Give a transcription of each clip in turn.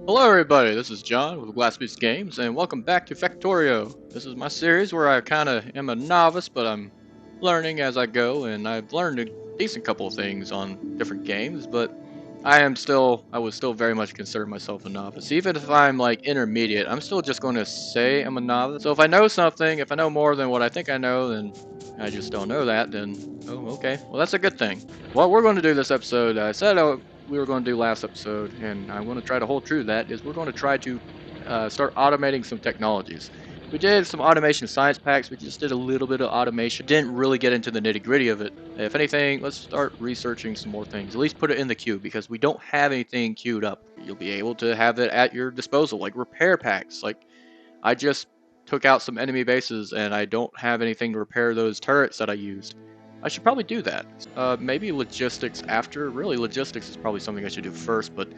Hello everybody, this is John with Glass Beast Games, and welcome back to Factorio. This is my series where I kind of am a novice, but I'm learning as I go, and I've learned a decent couple of things on different games, but I would still very much consider myself a novice. Even if I'm like intermediate, I'm still just going to say I'm a novice. So if I know something, if I know more than what I think I know, then I just don't know that, then, oh, okay. Well, that's a good thing. What we're going to do this episode, I said we were going to do last episode, and I'm going to try to hold true to that, is we're going to try to start automating some technologies. We did some automation science packs, we just did a little bit of automation, didn't really get into the nitty gritty of it. If anything, let's start researching some more things, at least put it in the queue, because we don't have anything queued up. You'll be able to have it at your disposal, like repair packs. Like, I just took out some enemy bases, and I don't have anything to repair those turrets that I used. I should probably do that. Maybe logistics after. Really, logistics is probably something I should do first, but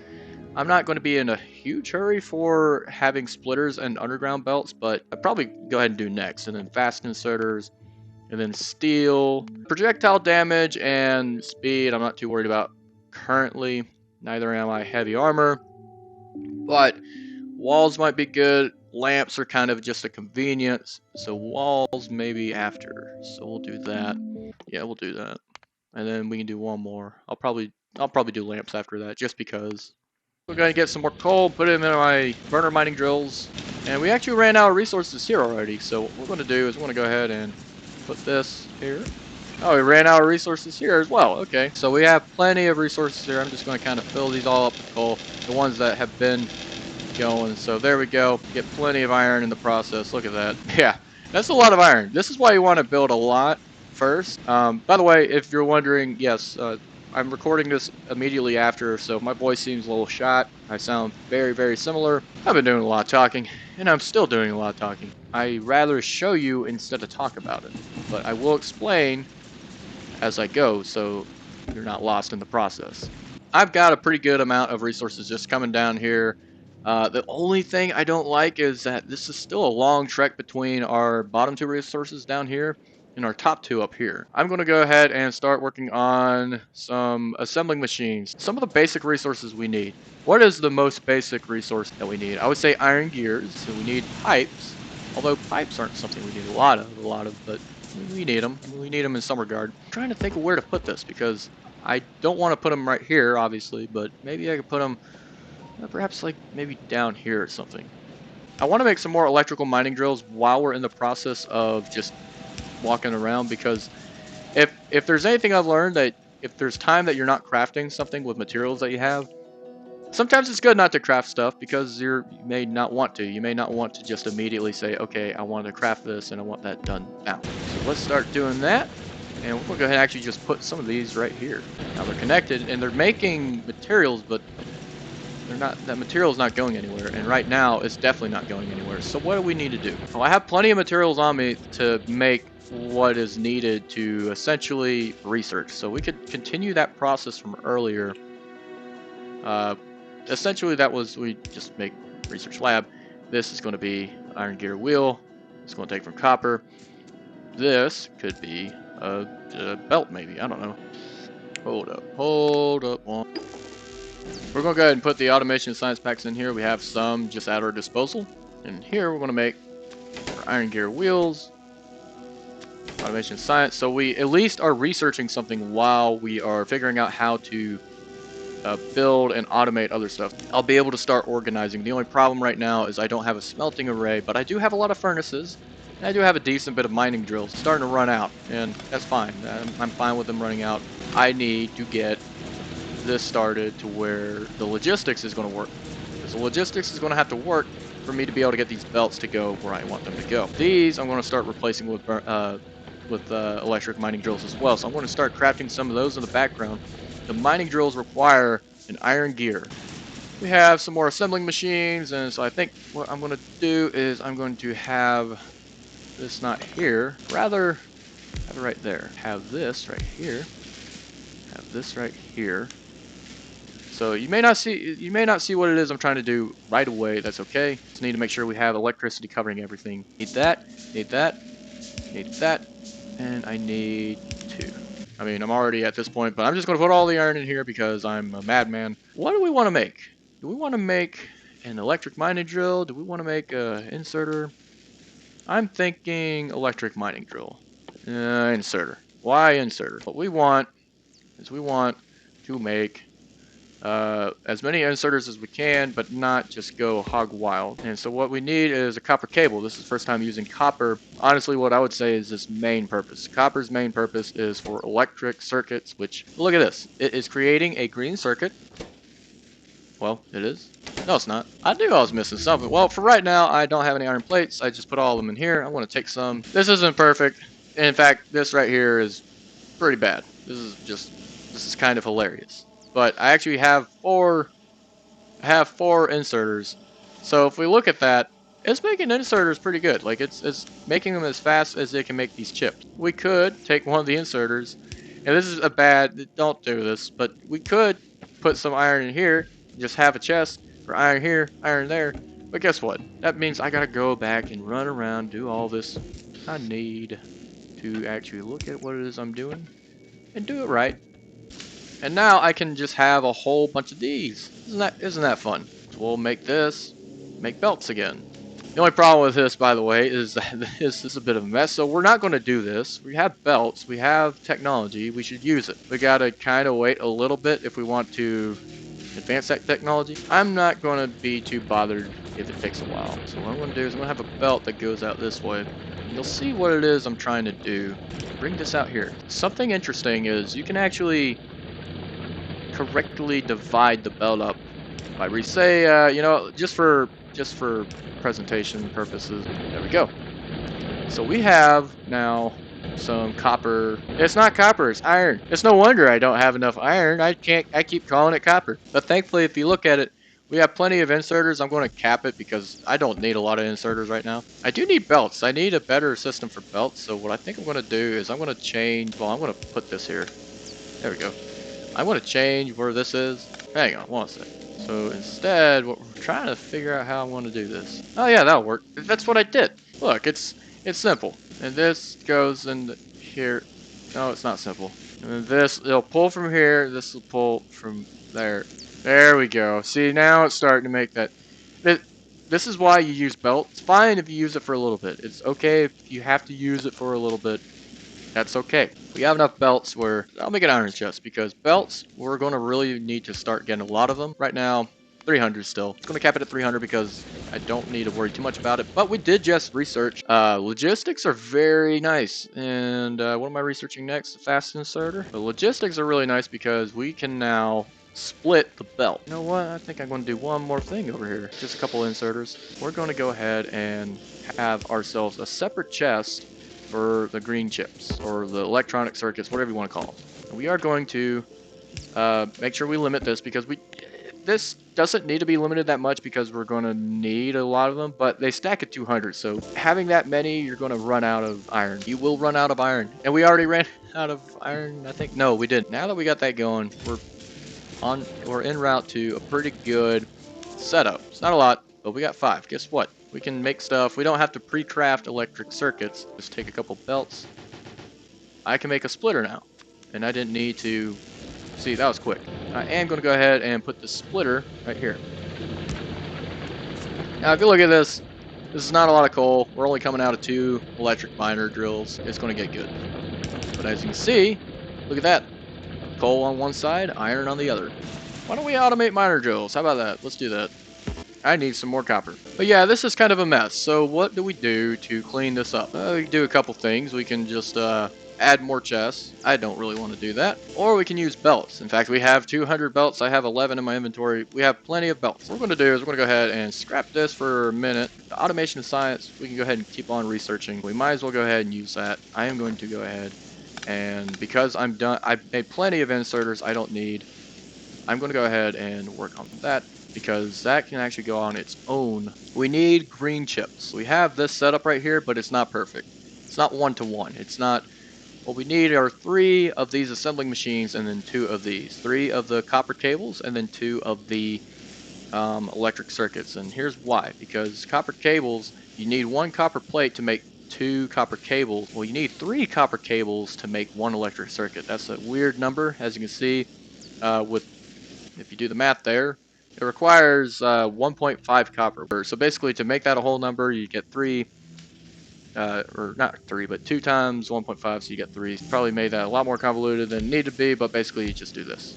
I'm not going to be in a huge hurry for having splitters and underground belts, but I'd probably go ahead and do next. And then fast inserters, and then steel. Projectile damage and speed, I'm not too worried about currently. Neither am I heavy armor, but walls might be good. Lamps are kind of just a convenience, so walls maybe after. So we'll do that. Yeah, we'll do that. And then we can do one more. I'll probably do lamps after that, just because. We're gonna get some more coal, put them in my burner mining drills, and we actually ran out of resources here already. So what we're gonna do is we're gonna go ahead and put this here. Oh, we ran out of resources here as well. Okay, so we have plenty of resources here. I'm just gonna kind of fill these all up with coal, the ones that have been going. So there we go. Get plenty of iron in the process. Look at that. Yeah, that's a lot of iron. This is why you want to build a lot first. By the way, if you're wondering, yes, I'm recording this immediately after, so my voice seems a little shot. I sound very, very similar. I've been doing a lot of talking, and I'm still doing a lot of talking. I rather show you instead of talk about it, but I will explain as I go, so you're not lost in the process. I've got a pretty good amount of resources just coming down here. The only thing I don't like is that this is still a long trek between our bottom two resources down here and our top two up here. I'm going to go ahead and start working on some assembling machines. Some of the basic resources we need. What is the most basic resource that we need? I would say iron gears. So we need pipes, although pipes aren't something we need a lot of, but we need them. We need them in some regard. I'm trying to think of where to put this because I don't want to put them right here, obviously, but maybe I could put them perhaps like maybe down here or something. I want to make some more electrical mining drills while we're in the process of just walking around, because if there's anything I've learned, that if there's time that you're not crafting something with materials that you have, sometimes it's good not to craft stuff because you may not want to. You may not want to just immediately say, okay, I want to craft this and I want that done now. So let's start doing that. And we'll go ahead and actually just put some of these right here. Now they're connected and they're making materials, but they're not. That material is not going anywhere. And right now, it's definitely not going anywhere. So what do we need to do? Well, I have plenty of materials on me to make what is needed to essentially research. So we could continue that process from earlier. Essentially, that was we just make research lab. This is going to be iron gear wheel. It's going to take from copper. This could be a belt, maybe. I don't know. Hold up. We're going to go ahead and put the automation science packs in here. We have some just at our disposal. And here we're going to make our iron gear wheels. Automation science. So we at least are researching something while we are figuring out how to build and automate other stuff. I'll be able to start organizing. The only problem right now is I don't have a smelting array, but I do have a lot of furnaces. And I do have a decent bit of mining drills. It's starting to run out, and that's fine. I'm fine with them running out. I need to get this started to where the logistics is going to work. Because the logistics is going to have to work for me to be able to get these belts to go where I want them to go. These I'm going to start replacing with electric mining drills as well. So I'm going to start crafting some of those in the background. The mining drills require an iron gear. We have some more assembling machines, and so I think what I'm going to do is I'm going to have this not here, rather have it right there. Have this right here. Have this right here. So you may not see what it is I'm trying to do right away. That's okay. Just need to make sure we have electricity covering everything. Need that, need that, need that, and I need 2. I mean, I'm already at this point, but I'm just going to put all the iron in here because I'm a madman. What do we want to make? Do we want to make an electric mining drill. Do we want to make a inserter? I'm thinking electric mining drill. Inserter. Why inserter? What we want is we want to make as many inserters as we can, but not just go hog wild. And so what we need is a copper cable. This is the first time using copper. Honestly, what I would say is its main purpose. Copper's main purpose is for electric circuits, which, look at this. It is creating a green circuit. Well, it is. No, it's not. I knew I was missing something. Well, for right now, I don't have any iron plates. I just put all of them in here. I want to take some. This isn't perfect. In fact, this right here is pretty bad. This is kind of hilarious. But I actually have four inserters. So if we look at that, it's making inserters pretty good. Like it's making them as fast as it can make these chips. We could take one of the inserters, and this is a bad, don't do this, but we could put some iron in here, just have a chest for iron here, iron there. But guess what? That means I gotta go back and run around, do all this. I need to actually look at what it is I'm doing and do it right. And now I can just have a whole bunch of these. Isn't that fun? So we'll make belts again. The only problem with this, by the way, is that this is a bit of a mess. So we're not going to do this. We have belts. We have technology. We should use it. We got to kind of wait a little bit if we want to advance that technology. I'm not going to be too bothered if it takes a while. So what I'm going to do is I'm going to have a belt that goes out this way. And you'll see what it is I'm trying to do. Bring this out here. Something interesting is you can actually correctly divide the belt up by you know, just for presentation purposes. There we go. So we have now some copper. It's not copper, it's iron. It's no wonder I don't have enough iron. I keep calling it copper. But thankfully, if you look at it, we have plenty of inserters. I'm going to cap it because I don't need a lot of inserters right now. I do need belts. I need a better system for belts. So what I think I'm going to do is I'm going to change. Well, I'm going to put this here. There we go. I want to change where this is. Hang on, one second. So instead, what we're trying to figure out how I want to do this. Oh yeah, that'll work. That's what I did. Look, it's simple. And this goes in here. No, it's not simple. And it'll pull from here. This will pull from there. There we go. See, now it's starting to make that. This is why you use belts. It's fine if you use it for a little bit. It's okay if you have to use it for a little bit. That's okay. We have enough belts where I'll make an iron chest because belts, we're going to really need to start getting a lot of them. Right now, 300 still. It's going to cap it at 300 because I don't need to worry too much about it. But we did just research. Logistics are very nice. And what am I researching next? Fast inserter. The logistics are really nice because we can now split the belt. You know what? I think I'm going to do one more thing over here. Just a couple inserters. We're going to go ahead and have ourselves a separate chest for the green chips or the electronic circuits, whatever you want to call them. And we are going to make sure we limit this because this doesn't need to be limited that much because we're going to need a lot of them, but they stack at 200. So having that many, you're going to run out of iron. You will run out of iron. And we already ran out of iron, I think. No, we didn't. Now that we got that going, we're en route to a pretty good setup. It's not a lot, but we got 5. Guess what? We can make stuff. We don't have to pre-craft electric circuits. Just take a couple belts. I can make a splitter now. And I didn't need to... See, that was quick. I am going to go ahead and put the splitter right here. Now, if you look at this, this is not a lot of coal. We're only coming out of 2 electric miner drills. It's going to get good. But as you can see, look at that. Coal on one side, iron on the other. Why don't we automate miner drills? How about that? Let's do that. I need some more copper. But yeah, this is kind of a mess. So what do we do to clean this up? We can do a couple things. We can just add more chests. I don't really want to do that. Or we can use belts. In fact, we have 200 belts. I have 11 in my inventory. We have plenty of belts. What we're going to do is we're going to go ahead and scrap this for a minute. The automation and science, we can go ahead and keep on researching. We might as well go ahead and use that. I am going to go ahead and because I'm done, I've made plenty of inserters I don't need. I'm going to go ahead and work on that because that can actually go on its own. We need green chips. We have this setup right here, but it's not perfect. It's not one-to-one. It's not... What we need are 3 of these assembling machines and then 2 of these. 3 of the copper cables and then 2 of the electric circuits. And here's why. Because copper cables, you need 1 copper plate to make 2 copper cables. Well, you need 3 copper cables to make 1 electric circuit. That's a weird number, as you can see. If you do the math there, It requires 1.5 copper. So basically, to make that a whole number, you get 3, or not 3, but 2 times 1.5, so you get 3. Probably made that a lot more convoluted than it needed to be, but basically you just do this.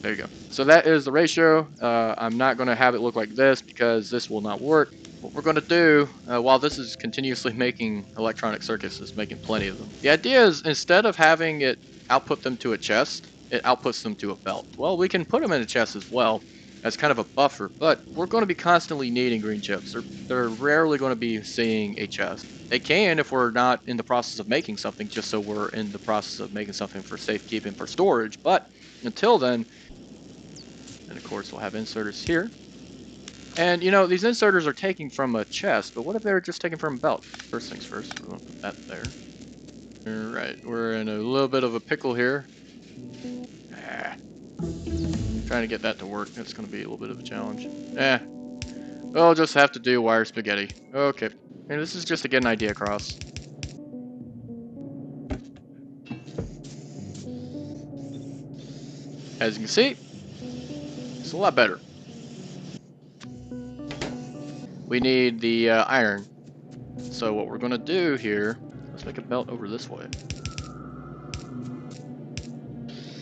There you go. So that is the ratio. I'm not going to have it look like this because this will not work. What we're going to do, while this is continuously making electronic circuits, is making plenty of them. The idea is, instead of having it output them to a chest, it outputs them to a belt. Well, we can put them in a chest as well as kind of a buffer, but we're going to be constantly needing green chips. They're rarely going to be seeing a chest. They can if we're not in the process of making something, just so we're in the process of making something for safekeeping, for storage. But until then, and of course we'll have inserters here. And you know, these inserters are taking from a chest, but what if they're just taking from a belt? First things first, we're going to put that there. Alright, we're in a little bit of a pickle here. Trying to get that to work, that's going to be a little bit of a challenge. We'll just have to do wire spaghetti. Okay, and this is just to get an idea across. As you can see, it's a lot better. We need the iron. So what we're going to do here, let's make a belt over this way.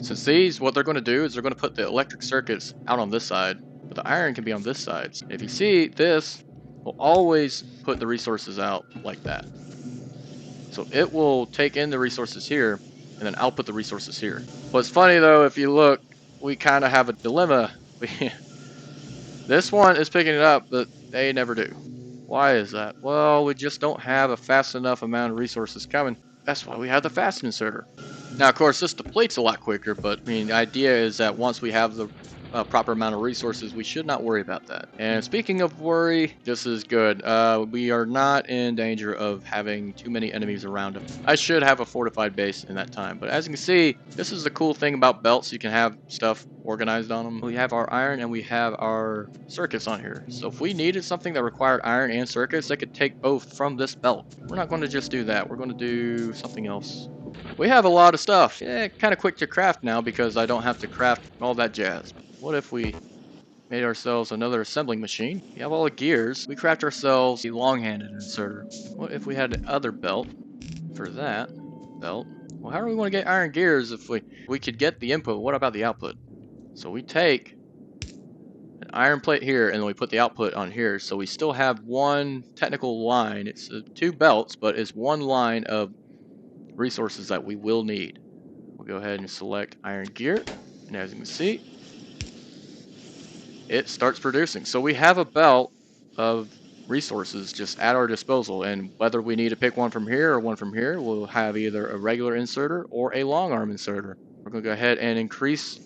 Since these, what they're going to do is they're going to put the electric circuits out on this side, but the iron can be on this side. If you see, this will always put the resources out like that. So it will take in the resources here, and then output the resources here. What's funny though, if you look, we kind of have a dilemma. This one is picking it up, but they never do. Why is that? Well, we just don't have a fast enough amount of resources coming. That's why we have the fast inserter. Now, of course, this depletes a lot quicker, but I mean, the idea is that once we have the proper amount of resources, we should not worry about that. And speaking of worry, this is good. We are not in danger of having too many enemies around us. I should have a fortified base in that time, but as you can see, this is the cool thing about belts. You can have stuff organized on them. We have our iron and we have our circuits on here. So if we needed something that required iron and circuits, they could take both from this belt. We're not going to just do that. We're going to do something else. We have a lot of stuff. Yeah, kind of quick to craft now because I don't have to craft all that jazz. What if we made ourselves another assembling machine? We have all the gears. We craft ourselves a long-handed inserter. What if we had the other belt for that belt? Well, how do we want to get iron gears if we could get the input? What about the output? So we take an iron plate here and then we put the output on here. So we still have one technical line. It's 2 belts, but it's one line of resources that we will need. We'll go ahead and select iron gear, and as you can see, it starts producing. So we have a belt of resources just at our disposal, and whether we need to pick one from here or one from here, we'll have either a regular inserter or a long arm inserter. We're going to go ahead and increase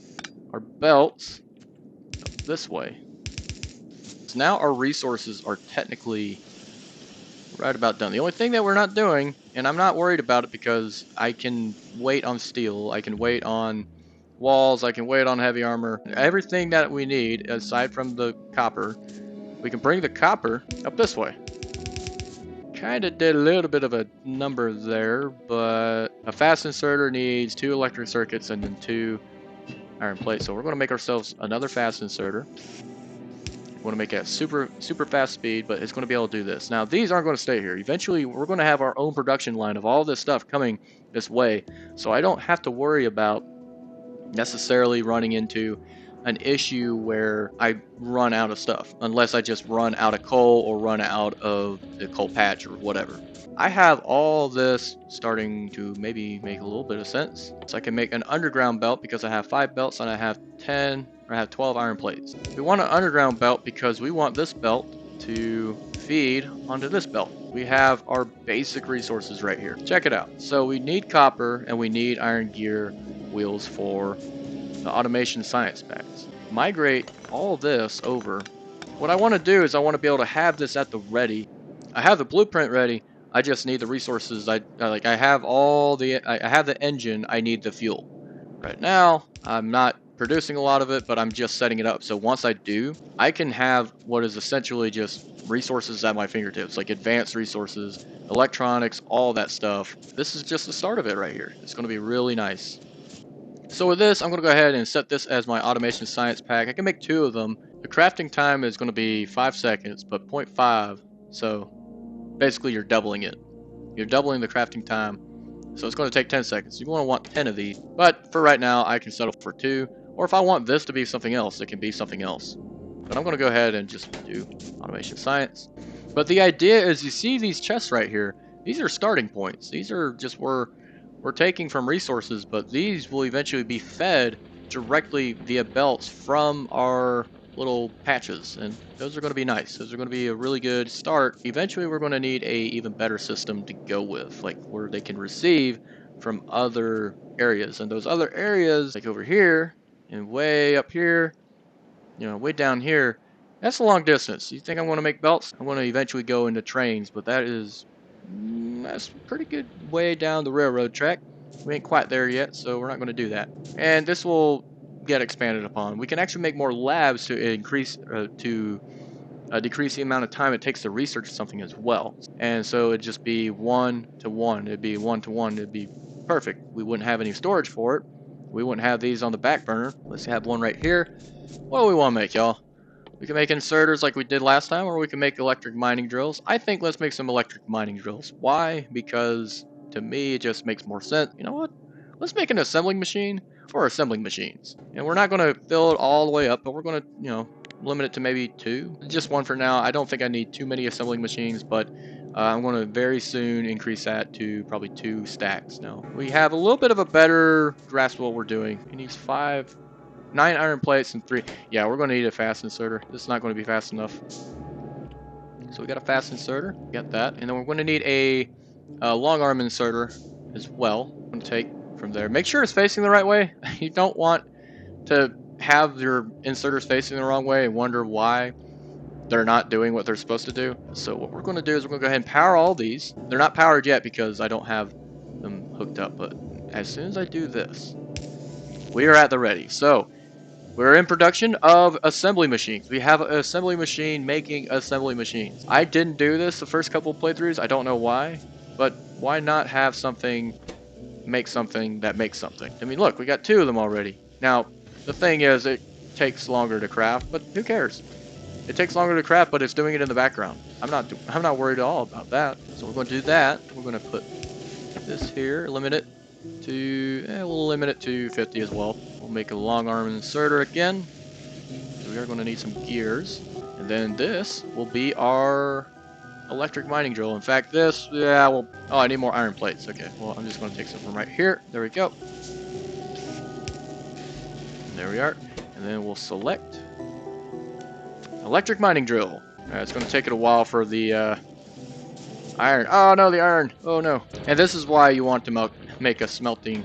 our belts this way. So now our resources are technically right about done. The only thing that we're not doing, and I'm not worried about it because I can wait on steel, I can wait on walls, I can wait on heavy armor, everything that we need aside from the copper. We can bring the copper up this way. Kind of did a little bit of a number there, but a fast inserter needs 2 electric circuits and then 2 iron plates. So we're going to make ourselves another fast inserter. We want to make it super fast speed, but it's going to be able to do this. Now, these aren't going to stay here. Eventually, we're going to have our own production line of all this stuff coming this way, so I don't have to worry about necessarily running into an issue where I run out of stuff, unless I just run out of coal or run out of the coal patch or whatever. I have all this starting to maybe make a little bit of sense. So I can make an underground belt because I have 5 belts and I have 12 iron plates. We want an underground belt because we want this belt to feed onto this belt. We have our basic resources right here. Check it out. So we need copper and we need iron gear wheels for the automation science packs. Migrate all this over. What I want to do is I want to be able to have this at the ready. I have the blueprint ready. I just need the resources. I have I have the engine. I need the fuel. Right now, I'm not producing a lot of it, but I'm just setting it up. So once I do, I can have what is essentially just resources at my fingertips, like advanced resources, electronics, all that stuff. This is just the start of it right here. It's going to be really nice. So with this, I'm going to go ahead and set this as my automation science pack. I can make 2 of them, the crafting time is going to be 5 seconds, but 0.5, so basically you're doubling it. You're doubling the crafting time, so it's going to take 10 seconds. You're going to want 10 of these, but for right now, I can settle for 2, or if I want this to be something else, it can be something else. But I'm going to go ahead and just do automation science. But the idea is, you see these chests right here, these are starting points. These are just where we're taking from resources, but these will eventually be fed directly via belts from our little patches, and those are going to be nice. Those are going to be a really good start. Eventually we're going to need a even better system to go with, like where they can receive from other areas, and those other areas, like over here and way up here, you know, way down here, that's a long distance. You think I'm going to make belts? I want to eventually go into trains, but that's pretty good way down the railroad track. We ain't quite there yet, so we're not going to do that. And this will get expanded upon. We can actually make more labs to increase decrease the amount of time it takes to research something as well. And so it'd just be 1 to 1. It'd be 1 to 1. It'd be perfect. We wouldn't have any storage for it. We wouldn't have these on the back burner. Let's have one right here. What do we want to make, y'all? We can make inserters like we did last time, or we can make electric mining drills. I think let's make some electric mining drills. Why? Because to me it just makes more sense. You know what? Let's make an assembling machine for assembling machines. And we're not going to fill it all the way up, but we're going to, you know, limit it to maybe 2. Just 1 for now. I don't think I need too many assembling machines, but I'm going to very soon increase that to probably 2 stacks. Now, we have a little bit of a better grasp of what we're doing. It needs 9 iron plates and 3. Yeah, we're going to need a fast inserter. This is not going to be fast enough. So we got a fast inserter. Got that. And then we're going to need a long arm inserter as well. I'm going to take from there. Make sure it's facing the right way. You don't want to have your inserters facing the wrong way and wonder why they're not doing what they're supposed to do. So what we're going to do is we're going to go ahead and power all these. They're not powered yet because I don't have them hooked up. But as soon as I do this, we are at the ready. So we're in production of assembly machines. We have an assembly machine making assembly machines. I didn't do this the first couple of playthroughs. I don't know why, but why not have something make something that makes something? I mean, look, we got 2 of them already. Now, the thing is, it takes longer to craft, but who cares? It takes longer to craft, but it's doing it in the background. I'm not worried at all about that. So we're going to do that. We're going to put this here, limit it to, we'll limit it to 50 as well. We'll make a long arm inserter again. So we are going to need some gears. And then this will be our electric mining drill. In fact, this, oh, I need more iron plates. Okay, well, I'm just going to take some from right here. There we go. And there we are. And then we'll select electric mining drill. Alright, it's going to take it a while for the iron. Oh no, the iron. Oh no. And this is why you want to make a smelting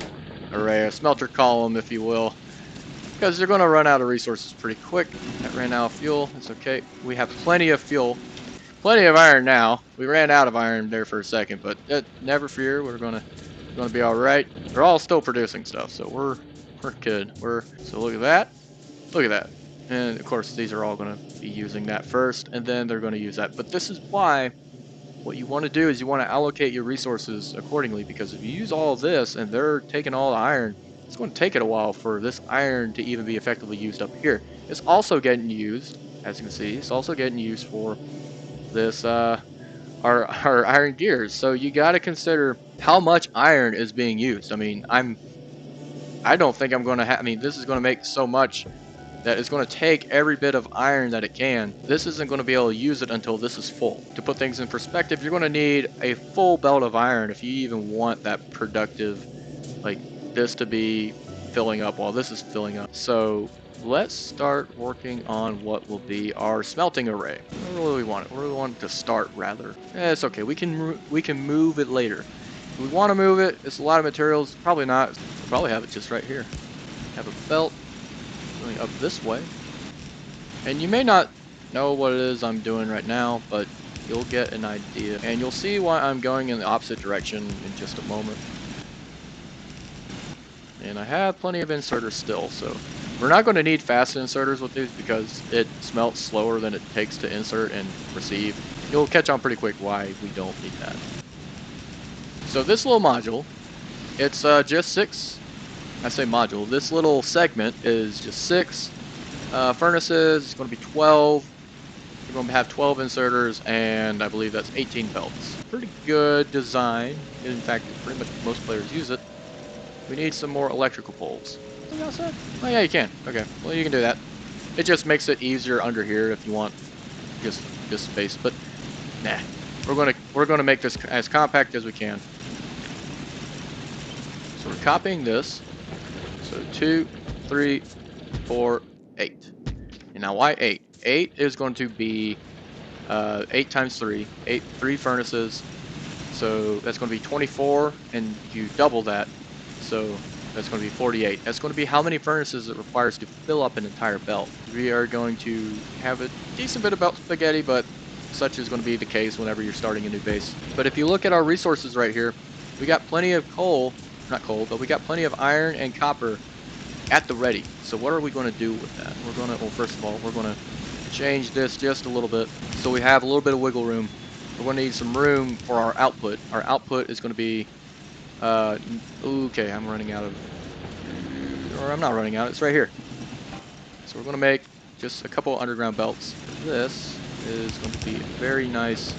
array, a smelter column, if you will, because you're going to run out of resources pretty quick. That ran out of fuel. It's okay. We have plenty of fuel, plenty of iron now. We ran out of iron there for a second, but never fear. We're gonna be all right. They're all still producing stuff, so we're good. So look at that. Look at that. And of course, these are all going to be using that first, and then they're going to use that. But this is why what you want to do is you want to allocate your resources accordingly, because if you use all of this and they're taking all the iron, it's going to take it a while for this iron to even be effectively used up here. It's also getting used, as you can see, it's also getting used for this our iron gears. So you got to consider how much iron is being used. I mean, I don't think I'm going to have, I mean, this is going to make so much that it's going to take every bit of iron that it can. This isn't going to be able to use it until this is full. To put things in perspective, you're going to need a full belt of iron if you even want that productive, like this to be filling up while this is filling up. So let's start working on what will be our smelting array. Where do we want it? Where do we want it to start, rather? It's okay. We can move it later. If we want to move it, it's a lot of materials. Probably not. We'll probably have it just right here. Have a belt going up this way. And you may not know what it is I'm doing right now, but you'll get an idea. And you'll see why I'm going in the opposite direction in just a moment. And I have plenty of inserters still, so we're not going to need fast inserters with these because it smelts slower than it takes to insert and receive. You'll catch on pretty quick why we don't need that. So this little module, it's just 6. I say module. This little segment is just 6 Furnaces is going to be 12. We're going to have 12 inserters, and I believe that's 18 belts. Pretty good design. In fact, pretty much most players use it. We need some more electrical poles. Look outside. Oh yeah, you can. Okay, well you can do that. It just makes it easier under here if you want just this space. But nah, we're gonna make this as compact as we can. So we're copying this. So 2, 3, 4, 8. And now why 8? 8 is going to be 8 times 3, 3 furnaces. So that's going to be 24, and you double that. So that's going to be 48. That's going to be how many furnaces it requires to fill up an entire belt. We are going to have a decent bit of belt spaghetti, but such is going to be the case whenever you're starting a new base. But if you look at our resources right here, we got plenty of coal, not coal, but we got plenty of iron and copper at the ready. So what are we going to do with that? We're going to, well, first of all, we're going to change this just a little bit so we have a little bit of wiggle room. We're going to need some room for our output. Our output is going to be, okay, I'm running out of, or I'm not running out, it's right here. So we're going to make just a couple underground belts. This is going to be very nice.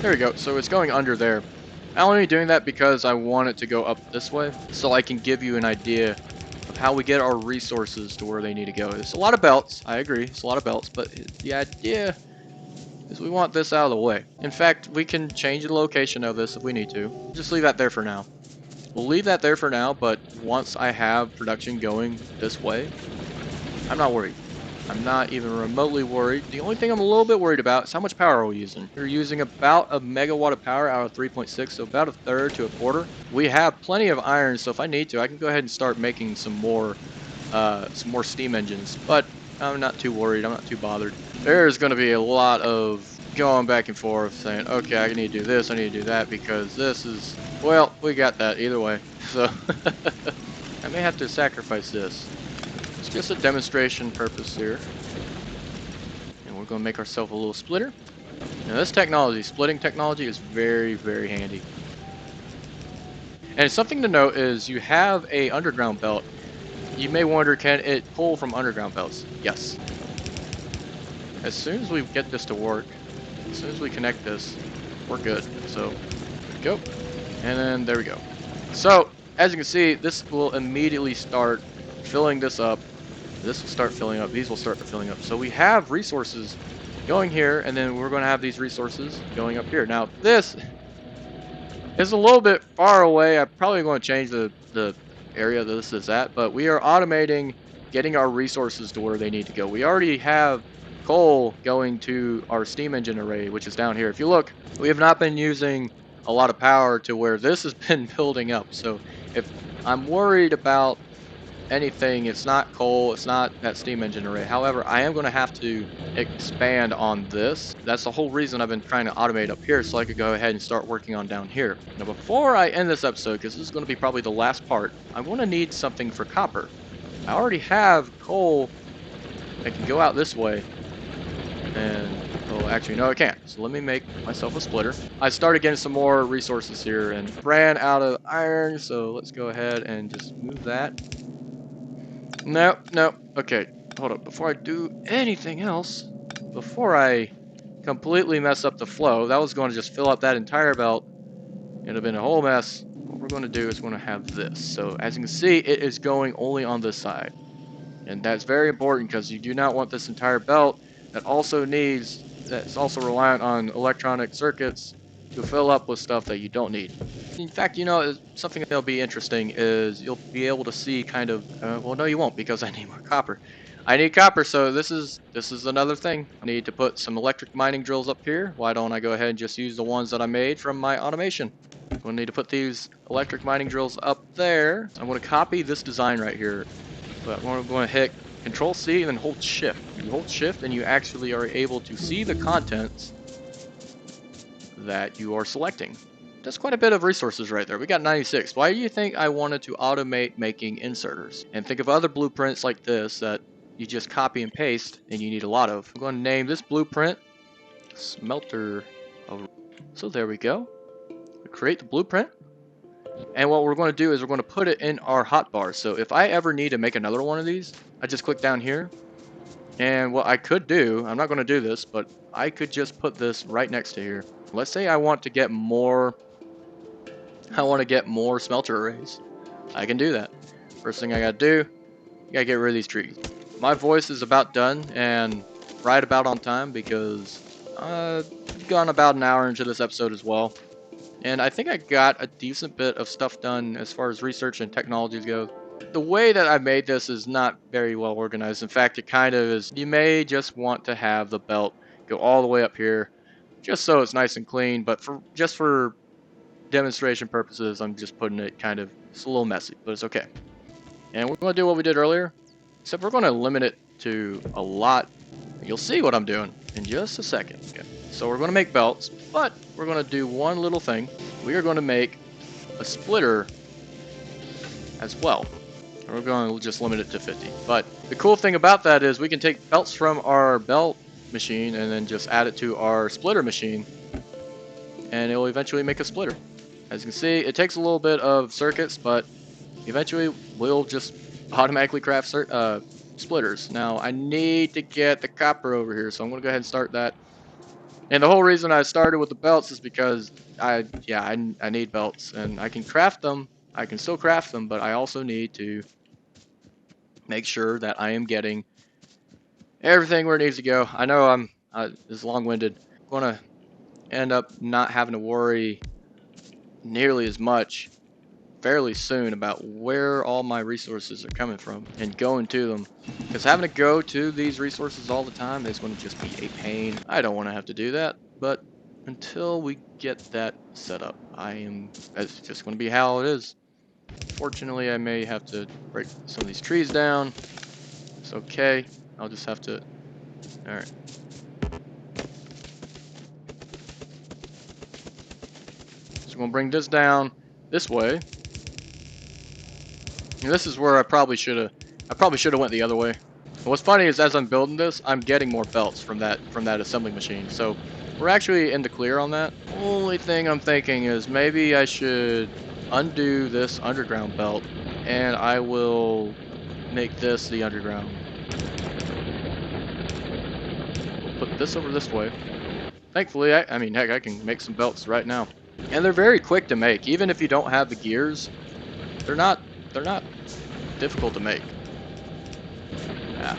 There we go, so it's going under there. I'm only doing that because I want it to go up this way, so I can give you an idea of how we get our resources to where they need to go. It's a lot of belts, I agree, it's a lot of belts, but the idea is we want this out of the way. In fact, we can change the location of this if we need to. Just leave that there for now. We'll leave that there for now, but once I have production going this way, I'm not worried. I'm not even remotely worried. The only thing I'm a little bit worried about is how much power we're using. We're using about a megawatt of power out of 3.6, so about a third to a quarter. We have plenty of iron, so if I need to, I can go ahead and start making some more steam engines. But I'm not too worried. I'm not too bothered. There's going to be a lot of going back and forth saying, okay, I need to do this, I need to do that, because this is, well, we got that either way. So I may have to sacrifice this. It's just a demonstration purpose here. And we're going to make ourselves a little splitter. Now this technology, splitting technology, is very, very handy. And something to note is you have a underground belt. You may wonder, can it pull from underground belts? Yes. As soon as we get this to work, as soon as we connect this, we're good. So, there we go. And then there we go. So, as you can see, this will immediately start filling this up. This will start filling up. These will start filling up. So we have resources going here, and then we're going to have these resources going up here. Now, this is a little bit far away. I'm probably going to change the area that this is at, but we are automating getting our resources to where they need to go. We already have coal going to our steam engine array, which is down here. If you look, we have not been using a lot of power to where this has been building up. So if I'm worried about anything, it's not coal, it's not that steam engine array. However, I am going to have to expand on this. That's the whole reason I've been trying to automate up here, so I could go ahead and start working on down here. Now before I end this episode, because this is going to be probably the last part, I'm going to need something for copper. I already have coal that can go out this way, and oh, actually no, I can't. So let me make myself a splitter. I started getting some more resources here and ran out of iron, so let's go ahead and just move that. No, no. Okay, hold up. Before I do anything else, before I completely mess up the flow, that was going to just fill up that entire belt. It'd have been a whole mess. What we're going to do is we're going to have this. So as you can see, it is going only on this side. And that's very important because you do not want this entire belt that's also reliant on electronic circuits to fill up with stuff that you don't need. In fact, you know, something that'll be interesting is you'll be able to see kind of, well, no, you won't, because I need more copper. I need copper, so this is another thing. I need to put some electric mining drills up here. Why don't I go ahead and just use the ones that I made from my automation? I'm going to need to put these electric mining drills up there. I'm going to copy this design right here, but I'm going to hit Control C and then hold Shift. You hold Shift and you actually are able to see the contents that you are selecting. That's quite a bit of resources right there. We got 96. Why do you think I wanted to automate making inserters? And think of other blueprints like this that you just copy and paste and you need a lot of. I'm going to name this blueprint Smelter. So there we go. We create the blueprint. And what we're going to do is we're going to put it in our hotbar. So if I ever need to make another one of these, I just click down here, and what I could do, I'm not going to do this, but I could just put this right next to here. Let's say I want to get more smelter arrays. I can do that. First thing I gotta do, I gotta get rid of these trees. My voice is about done and right about on time because I've gone about an hour into this episode as well. And I think I got a decent bit of stuff done as far as research and technologies go. The way that I made this is not very well organized. In fact, it kind of is. You may just want to have the belt go all the way up here just so it's nice and clean, but for demonstration purposes, I'm just putting it kind of, it's a little messy, but it's okay. And we're going to do what we did earlier, except we're going to limit it to a lot. You'll see what I'm doing in just a second. Okay. So we're going to make belts, but we're going to do one little thing. We are going to make a splitter as well. And we're going to just limit it to 50. But the cool thing about that is we can take belts from our belt machine and then just add it to our splitter machine, and it will eventually make a splitter. As you can see, it takes a little bit of circuits, but eventually we'll just automatically craft splitters. Now I need to get the copper over here, so I'm gonna go ahead and start that. And the whole reason I started with the belts is because I need belts, and I can craft them. I can still craft them, but I also need to make sure that I am getting everything where it needs to go. I know it's long-winded. I'm gonna end up not having to worry nearly as much fairly soon about where all my resources are coming from and going to them, because having to go to these resources all the time is going to just be a pain. I don't want to have to do that, but until we get that set up, it's just going to be how it is. Fortunately, I may have to break some of these trees down. It's okay. I'll just have to, alright. So I'm going to bring this down this way. And this is where I probably should have went the other way. And what's funny is as I'm building this, I'm getting more belts from that assembly machine. So we're actually in the clear on that. Only thing I'm thinking is maybe I should undo this underground belt, and I will make this the underground. We'll put this over this way. Thankfully, I mean, heck, I can make some belts right now. And they're very quick to make. Even if you don't have the gears, they're not difficult to make. Yeah.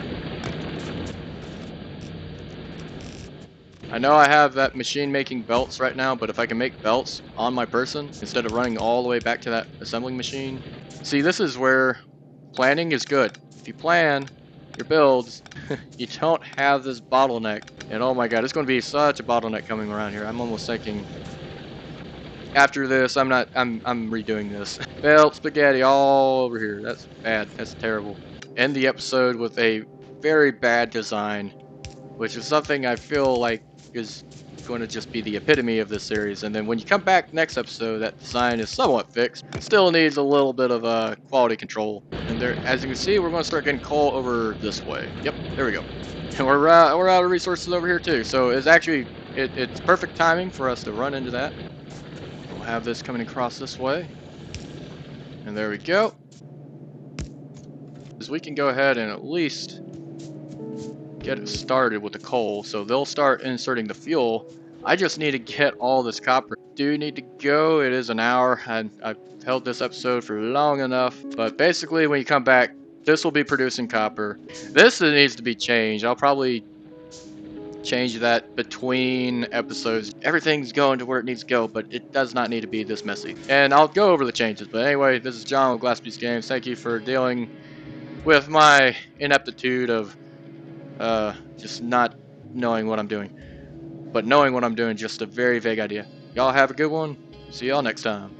I know I have that machine making belts right now, but if I can make belts on my person instead of running all the way back to that assembling machine. See, this is where planning is good. If you plan your builds, you don't have this bottleneck. And oh my god, it's going to be such a bottleneck coming around here. I'm almost thinking after this, I'm redoing this. Belt spaghetti all over here. That's bad. That's terrible. End the episode with a very bad design, which is something I feel like is going to just be the epitome of this series. And then when you come back next episode, that design is somewhat fixed. Still needs a little bit of quality control. And there, as you can see, we're going to start getting coal over this way. Yep, there we go. And we're out of resources over here too. So it's actually it's perfect timing for us to run into that. We'll have this coming across this way. And there we go. We can go ahead and at least get it started with the coal. So they'll start inserting the fuel. I just need to get all this copper. Do need to go. It is an hour, and I've held this episode for long enough. But basically, when you come back, this will be producing copper. This needs to be changed. I'll probably change that between episodes. Everything's going to where it needs to go, but it does not need to be this messy. And I'll go over the changes. But anyway, this is John with Glassbeast Games. Thank you for dealing with my ineptitude of just not knowing what I'm doing. But knowing what I'm doing, just a very vague idea. Y'all have a good one. See y'all next time.